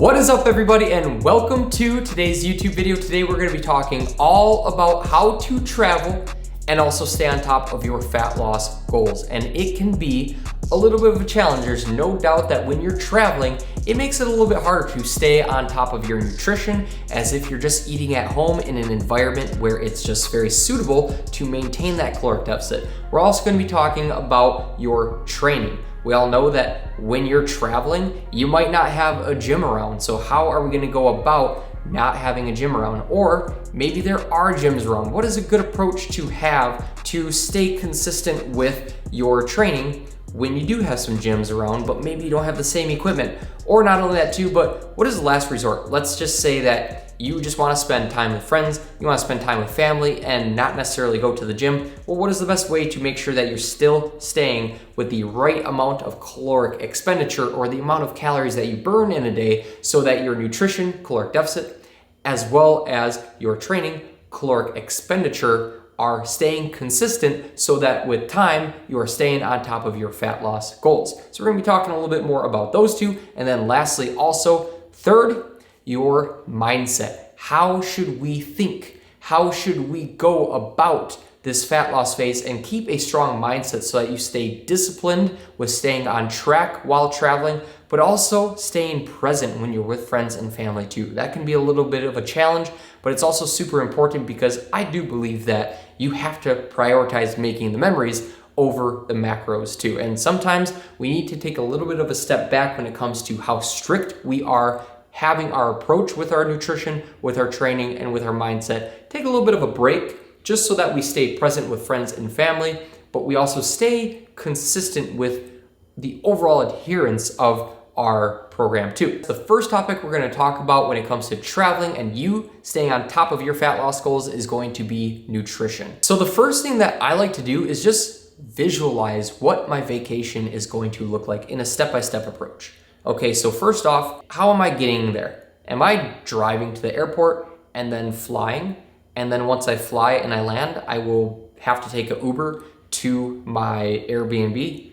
What is up, everybody, and welcome to today's YouTube video. Today we're going to be talking all about how to travel and also stay on top of your fat loss goals. And it can be a little bit of a challenge. There's no doubt that when you're traveling, it makes it a little bit harder to stay on top of your nutrition as if you're just eating at home in an environment where it's just very suitable to maintain that caloric deficit. We're also going to be talking about your training. We all know that when you're traveling, you might not have a gym around. So how are we going to go about not having a gym around? Or maybe there are gyms around. What is a good approach to have to stay consistent with your training when you do have some gyms around, but maybe you don't have the same equipment? Or not only that too, but what is the last resort? Let's just say that you just want to spend time with friends, you want to spend time with family and not necessarily go to the gym. Well, what is the best way to make sure that you're still staying with the right amount of caloric expenditure or the amount of calories that you burn in a day so that your nutrition, caloric deficit, as well as your training, caloric expenditure are staying consistent so that with time, you are staying on top of your fat loss goals. So we're gonna be talking a little bit more about those two. And then lastly, also, third, your mindset. How should we think? How should we go about this fat loss phase and keep a strong mindset so that you stay disciplined with staying on track while traveling, but also staying present when you're with friends and family too. That can be a little bit of a challenge, but it's also super important because I do believe that you have to prioritize making the memories over the macros too. And sometimes we need to take a little bit of a step back when it comes to how strict we are having our approach with our nutrition, with our training, and with our mindset. Take a little bit of a break just so that we stay present with friends and family, but we also stay consistent with the overall adherence of our program too. The first topic we're going to talk about when it comes to traveling and you staying on top of your fat loss goals is going to be nutrition. So the first thing that I like to do is just visualize what my vacation is going to look like in a step-by-step approach. Okay, so first off, how am I getting there? Am I driving to the airport and then flying? And then once I fly and I land, I will have to take an Uber to my Airbnb?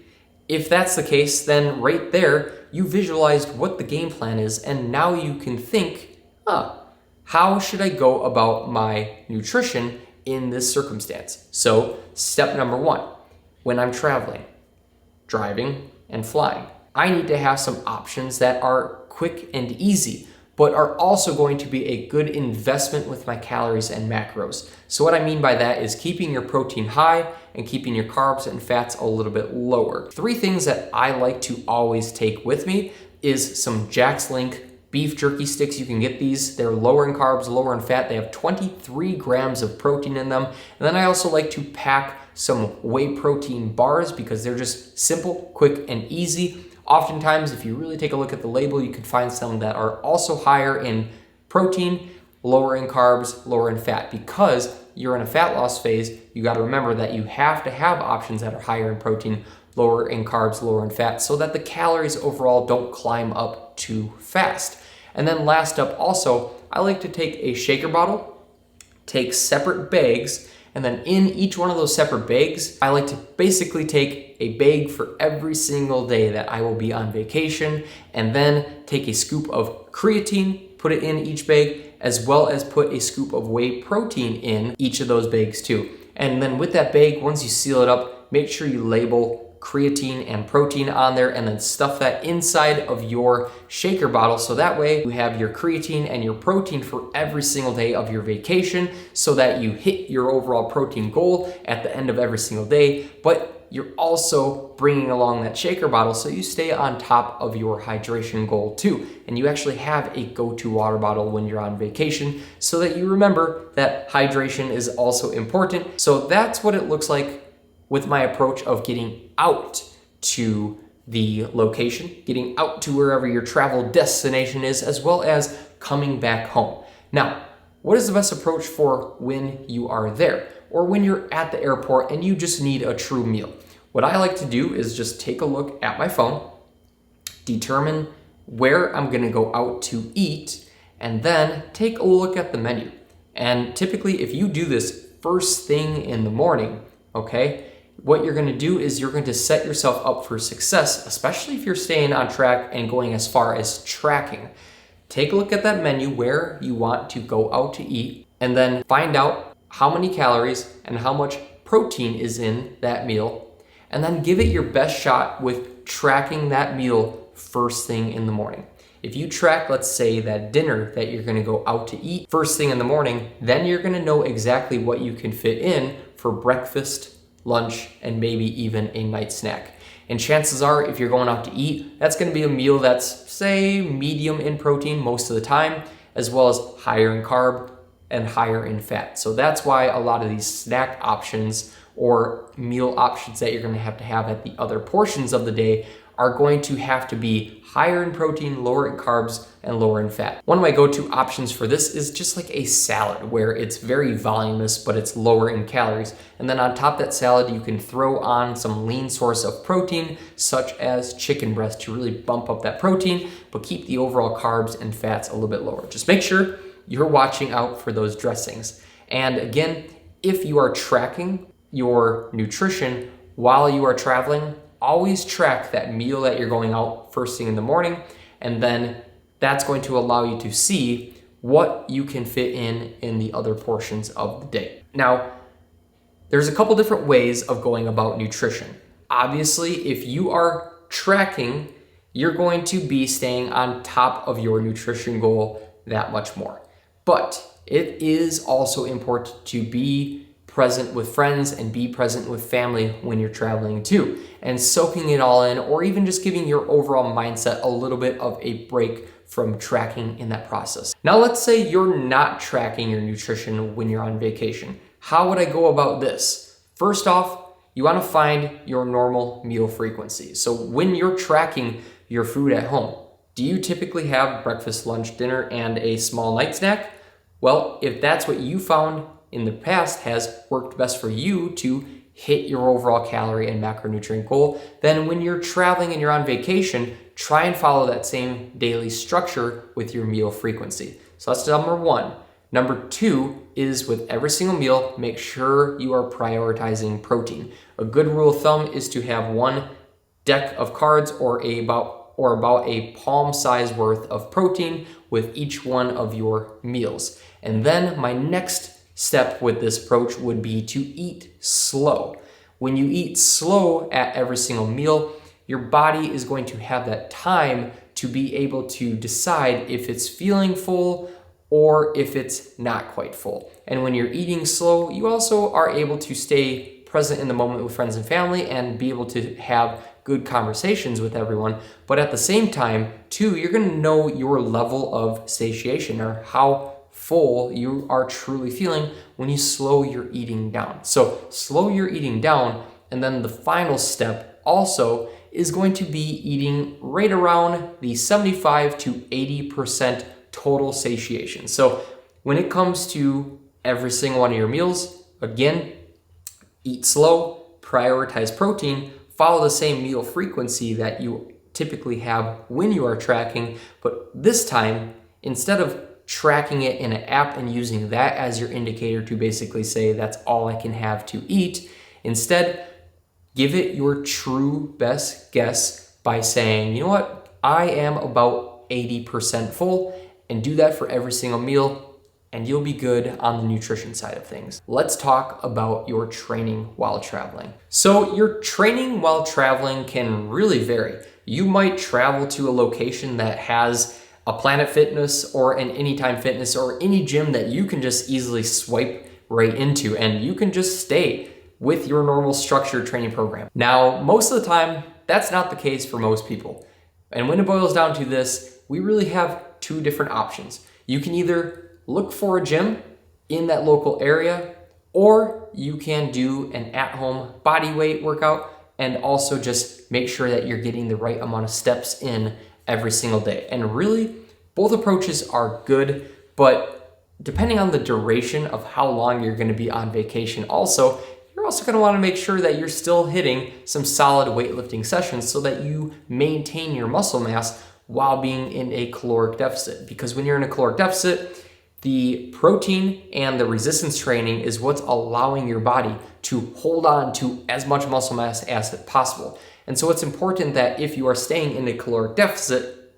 If that's the case, then right there, you visualized what the game plan is, and now you can think, how should I go about my nutrition in this circumstance? So step number one, when I'm traveling, driving and flying, I need to have some options that are quick and easy, but are also going to be a good investment with my calories and macros. So what I mean by that is keeping your protein high and keeping your carbs and fats a little bit lower. Three things that I like to always take with me is some Jack's Link beef jerky sticks. You can get these. They're lower in carbs, lower in fat. They have 23 grams of protein in them. And then I also like to pack some whey protein bars because they're just simple, quick, and easy. Oftentimes, if you really take a look at the label, you can find some that are also higher in protein, lower in carbs, lower in fat. Because you're in a fat loss phase, you got to remember that you have to have options that are higher in protein, lower in carbs, lower in fat, so that the calories overall don't climb up too fast. And then last up also, I like to take a shaker bottle, take separate bags, and then in each one of those separate bags, I like to basically take a bag for every single day that I will be on vacation, and then take a scoop of creatine, put it in each bag, as well as put a scoop of whey protein in each of those bags too. And then with that bag, once you seal it up, make sure you label creatine and protein on there and then stuff that inside of your shaker bottle so that way you have your creatine and your protein for every single day of your vacation so that you hit your overall protein goal at the end of every single day, but you're also bringing along that shaker bottle so you stay on top of your hydration goal too. And you actually have a go-to water bottle when you're on vacation so that you remember that hydration is also important. So that's what it looks like with my approach of getting out to the location, getting out to wherever your travel destination is, as well as coming back home. Now, what is the best approach for when you are there or when you're at the airport and you just need a true meal? What I like to do is just take a look at my phone, determine where I'm gonna go out to eat, and then take a look at the menu. And typically, if you do this first thing in the morning, okay, what you're going to do is you're going to set yourself up for success, especially if you're staying on track and going as far as tracking. take a look at that menu where you want to go out to eat, and then find out how many calories and how much protein is in that meal, and then give it your best shot with tracking that meal first thing in the morning. If you track, let's say, that dinner that you're gonna go out to eat first thing in the morning, then you're gonna know exactly what you can fit in for breakfast, lunch, and maybe even a night snack. And chances are, if you're going out to eat, that's gonna be a meal that's, say, medium in protein most of the time, as well as higher in carb and higher in fat. So that's why a lot of these snack options or meal options that you're gonna have at the other portions of the day are going to have to be higher in protein, lower in carbs, and lower in fat. One of my go-to options for this is just like a salad, where it's very voluminous, but it's lower in calories. And then on top of that salad, you can throw on some lean source of protein, such as chicken breast, to really bump up that protein, but keep the overall carbs and fats a little bit lower. Just make sure you're watching out for those dressings. And again, if you are tracking your nutrition while you are traveling, always track that meal that you're going out first thing in the morning, and then that's going to allow you to see what you can fit in the other portions of the day. Now, there's a couple different ways of going about nutrition. Obviously, if you are tracking, you're going to be staying on top of your nutrition goal that much more. But it is also important to be present with friends and be present with family when you're traveling too, and soaking it all in, or even just giving your overall mindset a little bit of a break from tracking in that process. Now, let's say you're not tracking your nutrition when you're on vacation. How would I go about this? First off, you want to find your normal meal frequency. So when you're tracking your food at home, do you typically have breakfast, lunch, dinner, and a small night snack? Well, if that's what you found in the past has worked best for you to hit your overall calorie and macronutrient goal, then when you're traveling and you're on vacation, try and follow that same daily structure with your meal frequency. So that's number one. Number two is, with every single meal, make sure you are prioritizing protein. A good rule of thumb is to have one deck of cards or about a palm size worth of protein with each one of your meals. And then my next step with this approach would be to eat slow. When you eat slow at every single meal, your body is going to have that time to be able to decide if it's feeling full or if it's not quite full. And when you're eating slow, you also are able to stay present in the moment with friends and family and be able to have good conversations with everyone. But at the same time, too, you're gonna know your level of satiation, or how full you are truly feeling when you slow your eating down. So slow your eating down, and then the final step also is going to be eating right around the 75 to 80% total satiation. So when it comes to every single one of your meals, again, eat slow, prioritize protein, follow the same meal frequency that you typically have when you are tracking, but this time, instead of tracking it in an app and using that as your indicator to basically say that's all I can have to eat, instead, give it your true best guess by saying, you know what, I am about 80% full, and do that for every single meal, and you'll be good on the nutrition side of things. Let's talk about your training while traveling. So your training while traveling can really vary. You might travel to a location that has a Planet Fitness or an Anytime Fitness or any gym that you can just easily swipe right into, and you can just stay with your normal structured training program. Now, most of the time, that's not the case for most people. And when it boils down to this, we really have two different options. You can either look for a gym in that local area, or you can do an at-home body weight workout and also just make sure that you're getting the right amount of steps in every single day. And really, both approaches are good, but depending on the duration of how long you're gonna be on vacation also, you're also gonna wanna make sure that you're still hitting some solid weightlifting sessions so that you maintain your muscle mass while being in a caloric deficit. Because when you're in a caloric deficit, the protein and the resistance training is what's allowing your body to hold on to as much muscle mass as possible. And so it's important that if you are staying in a caloric deficit,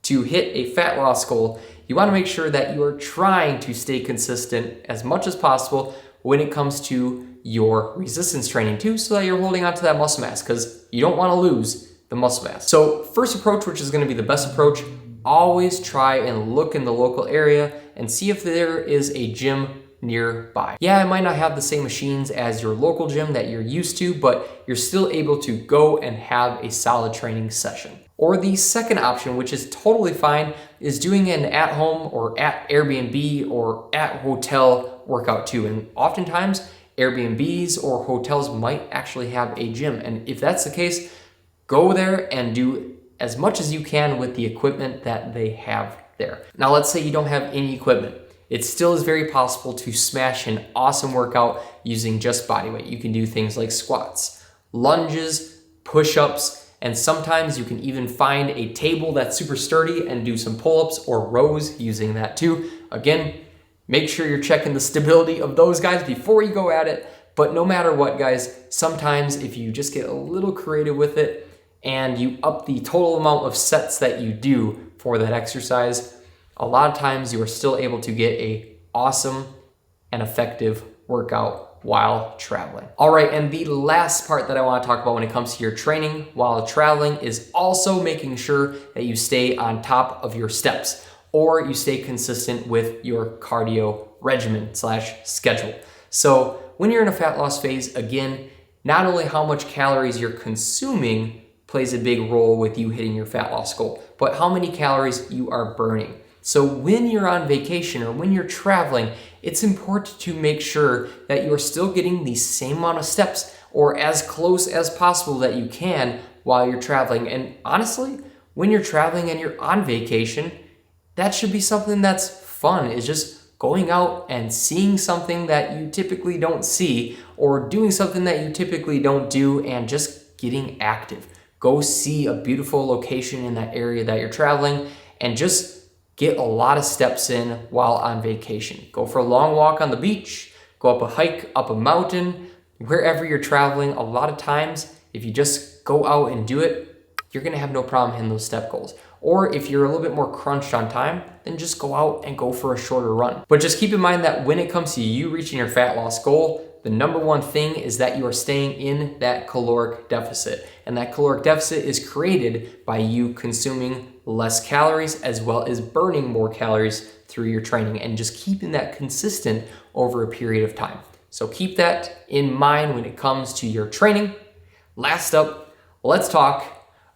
to hit a fat loss goal, you want to make sure that you are trying to stay consistent as much as possible when it comes to your resistance training too, so that you're holding on to that muscle mass, because you don't want to lose the muscle mass. So first approach, which is going to be the best approach, always try and look in the local area and see if there is a gym nearby. Yeah, it might not have the same machines as your local gym that you're used to, but you're still able to go and have a solid training session. Or the second option, which is totally fine, is doing an at-home or at Airbnb or at hotel workout too. And oftentimes Airbnbs or hotels might actually have a gym. And if that's the case, go there and do as much as you can with the equipment that they have there. Now, let's say you don't have any equipment. It still is very possible to smash an awesome workout using just body weight. You can do things like squats, lunges, push-ups, and sometimes you can even find a table that's super sturdy and do some pull-ups or rows using that too. Again, make sure you're checking the stability of those guys before you go at it. But no matter what, guys, sometimes if you just get a little creative with it and you up the total amount of sets that you do for that exercise, a lot of times you are still able to get a awesome and effective workout while traveling. All right, and the last part that I want to talk about when it comes to your training while traveling is also making sure that you stay on top of your steps, or you stay consistent with your cardio regimen / schedule. So when you're in a fat loss phase, again, not only how much calories you're consuming plays a big role with you hitting your fat loss goal, but how many calories you are burning. So when you're on vacation or when you're traveling, it's important to make sure that you are still getting the same amount of steps or as close as possible that you can while you're traveling. And honestly, when you're traveling and you're on vacation, that should be something that's fun. It's just going out and seeing something that you typically don't see, or doing something that you typically don't do, and just getting active. Go see a beautiful location in that area that you're traveling and just get a lot of steps in while on vacation. Go for a long walk on the beach, go up a hike, up a mountain, wherever you're traveling. A lot of times, if you just go out and do it, you're gonna have no problem hitting those step goals. Or if you're a little bit more crunched on time, then just go out and go for a shorter run. But just keep in mind that when it comes to you reaching your fat loss goal, the number one thing is that you are staying in that caloric deficit. And that caloric deficit is created by you consuming less calories as well as burning more calories through your training, and just keeping that consistent over a period of time. So keep that in mind when it comes to your training. Last up, let's talk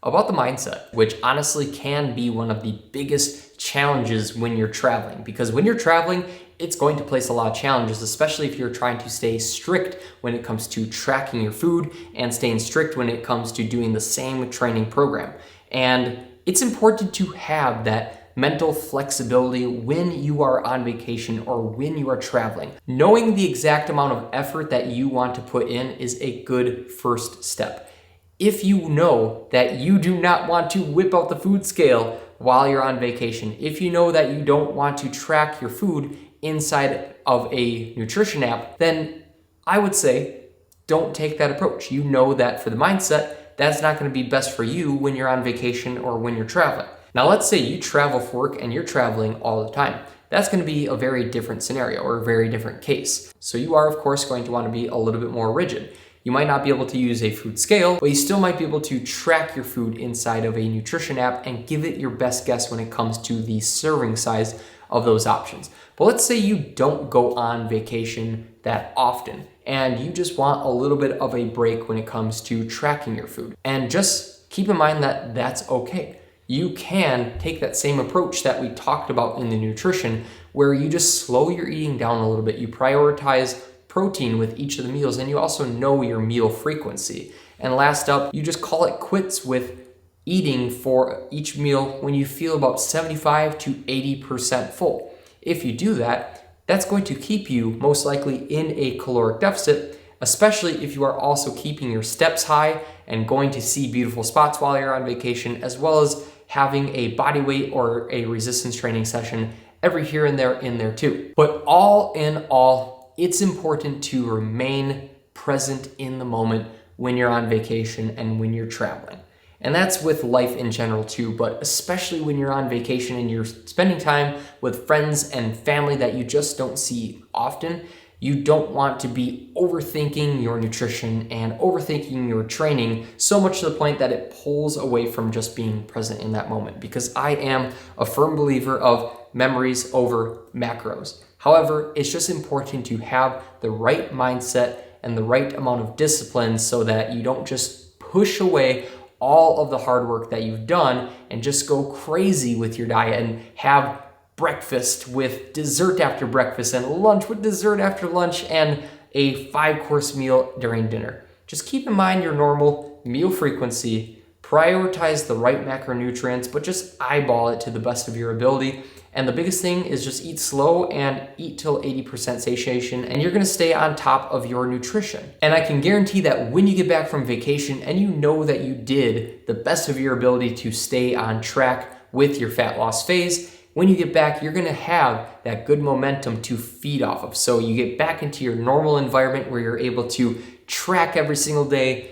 about the mindset, which honestly can be one of the biggest challenges when you're traveling. Because when you're traveling, it's going to place a lot of challenges, especially if you're trying to stay strict when it comes to tracking your food and staying strict when it comes to doing the same training program. And it's important to have that mental flexibility when you are on vacation or when you are traveling. Knowing the exact amount of effort that you want to put in is a good first step. If you know that you do not want to whip out the food scale while you're on vacation, if you know that you don't want to track your food inside of a nutrition app, then I would say don't take that approach. You know that for the mindset, that's not going to be best for you when you're on vacation or when you're traveling. Now, let's say you travel for work and you're traveling all the time. That's going to be a very different scenario or a very different case. So you are, of course, going to want to be a little bit more rigid. You might not be able to use a food scale, but you still might be able to track your food inside of a nutrition app and give it your best guess when it comes to the serving size of those options. But let's say you don't go on vacation that often and you just want a little bit of a break when it comes to tracking your food. And just keep in mind that that's okay. You can take that same approach that we talked about in the nutrition, where you just slow your eating down a little bit. You prioritize protein with each of the meals, and you also know your meal frequency. And last up, you just call it quits with eating for each meal when you feel about 75 to 80% full. If you do that, that's going to keep you most likely in a caloric deficit, especially if you are also keeping your steps high and going to see beautiful spots while you're on vacation, as well as having a body weight or a resistance training session every here and there in there too. But all in all, it's important to remain present in the moment when you're on vacation and when you're traveling. And that's with life in general too, but especially when you're on vacation and you're spending time with friends and family that you just don't see often, you don't want to be overthinking your nutrition and overthinking your training so much to the point that it pulls away from just being present in that moment. Because I am a firm believer of memories over macros. However, it's just important to have the right mindset and the right amount of discipline so that you don't just push away all of the hard work that you've done and just go crazy with your diet and have breakfast with dessert after breakfast and lunch with dessert after lunch and a 5-course meal during dinner. Just keep in mind your normal meal frequency, prioritize the right macronutrients, but just eyeball it to the best of your ability. And the biggest thing is just eat slow and eat till 80% satiation, and you're gonna stay on top of your nutrition. And I can guarantee that when you get back from vacation and you know that you did the best of your ability to stay on track with your fat loss phase, when you get back, you're gonna have that good momentum to feed off of. So you get back into your normal environment where you're able to track every single day,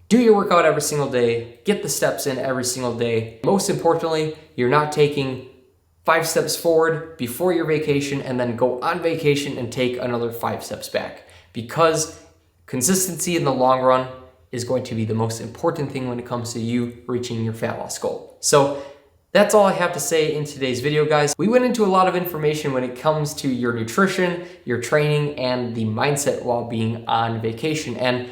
do your workout every single day, get the steps in every single day. Most importantly, you're not taking 5 steps forward before your vacation and then go on vacation and take another 5 steps back, because consistency in the long run is going to be the most important thing when it comes to you reaching your fat loss goal. So that's all I have to say in today's video, guys. We went into a lot of information when it comes to your nutrition, your training, and the mindset while being on vacation. And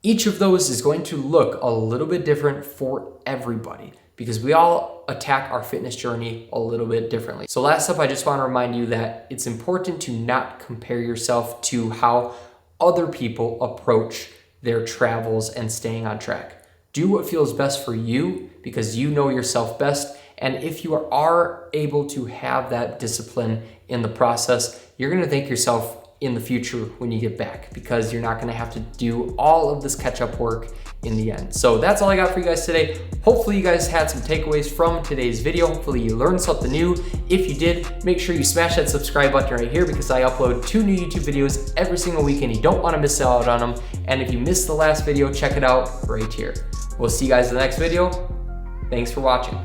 each of those is going to look a little bit different for everybody, because we all attack our fitness journey a little bit differently. So last up, I just want to remind you that it's important to not compare yourself to how other people approach their travels and staying on track. Do what feels best for you, because you know yourself best. And if you are able to have that discipline in the process, you're gonna thank yourself in the future when you get back, because you're not gonna have to do all of this catch-up work in the end. So that's all I got for you guys today. Hopefully you guys had some takeaways from today's video. Hopefully you learned something new. If you did, make sure you smash that subscribe button right here, because I upload 2 new YouTube videos every single week and you don't wanna miss out on them. And if you missed the last video, check it out right here. We'll see you guys in the next video. Thanks for watching.